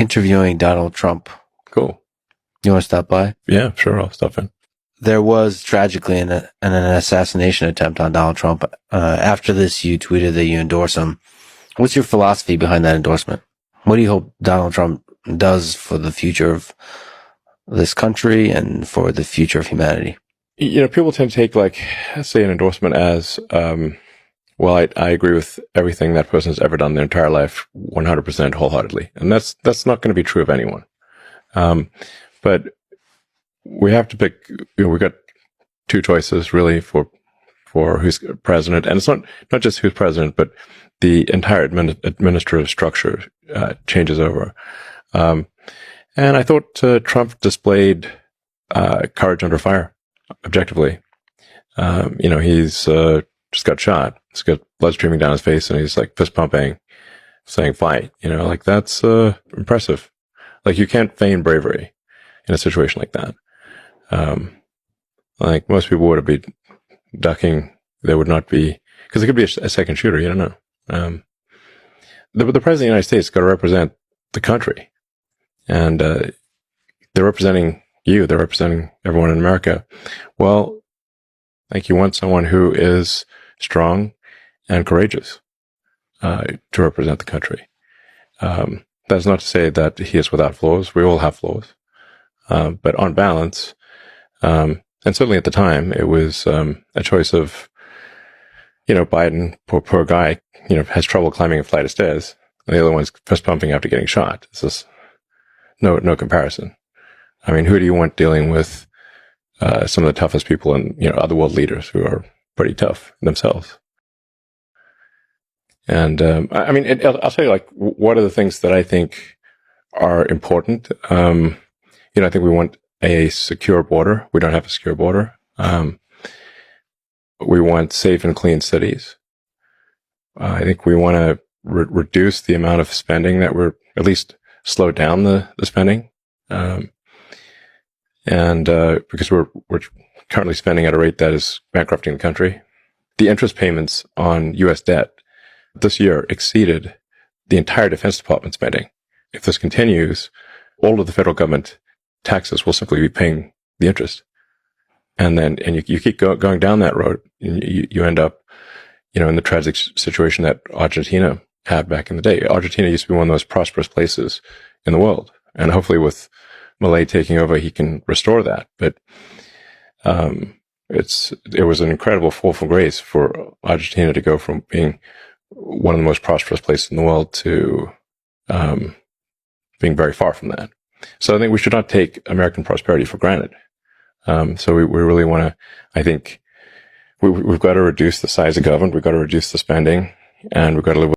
interviewing Donald Trump. Cool. You want to stop by? Yeah, sure. I'll stop in. There was tragically an assassination attempt on Donald Trump. After this, you tweeted that you endorse him. What's your philosophy behind that endorsement? What do you hope Donald Trump does for the future of this country and for the future of humanity? People tend to take, say, an endorsement as, well, I agree with everything that person has ever done their entire life 100% wholeheartedly. And that's not going to be true of anyone. But we have to pick, we've got two choices really for who's president. And it's not just who's president, but the entire administrative structure changes over. And I thought Trump displayed courage under fire, objectively. He's just got shot. He's got blood streaming down his face, and he's fist pumping, saying "fight." That's impressive. You can't feign bravery in a situation like that. Most people would be ducking. There would not be, because it could be a second shooter. You don't know. The president of the United States got to represent the country, and they're representing you. They're representing everyone in America. Well, you want someone who is strong and courageous to represent the country. That's not to say that he is without flaws. We all have flaws, but on balance, and certainly at the time, it was a choice of, Biden, poor guy, has trouble climbing a flight of stairs, and the other one's fist pumping after getting shot. It's just no comparison. I mean, who do you want dealing with some of the toughest people and other world leaders who are pretty tough themselves? And I'll tell you, what are the things that I think are important? I think we want a secure border. We don't have a secure border. We want safe and clean cities. I think we want to reduce the amount of spending that we're, at least slow down the spending. Because we're currently spending at a rate that is bankrupting the country. The interest payments on U.S. debt this year exceeded the entire Defense Department spending. If this continues, all of the federal government taxes will simply be paying the interest. And you keep going down that road, and you end up, in the tragic situation that Argentina had back in the day. Argentina used to be one of the most prosperous places in the world. And hopefully with Milei taking over, he can restore that. But it was an incredible fall from grace for Argentina to go from being one of the most prosperous places in the world to being very far from that. So I think we should not take American prosperity for granted. So we really want to, I think we've got to reduce the size of government, we've got to reduce the spending, and we've got to live with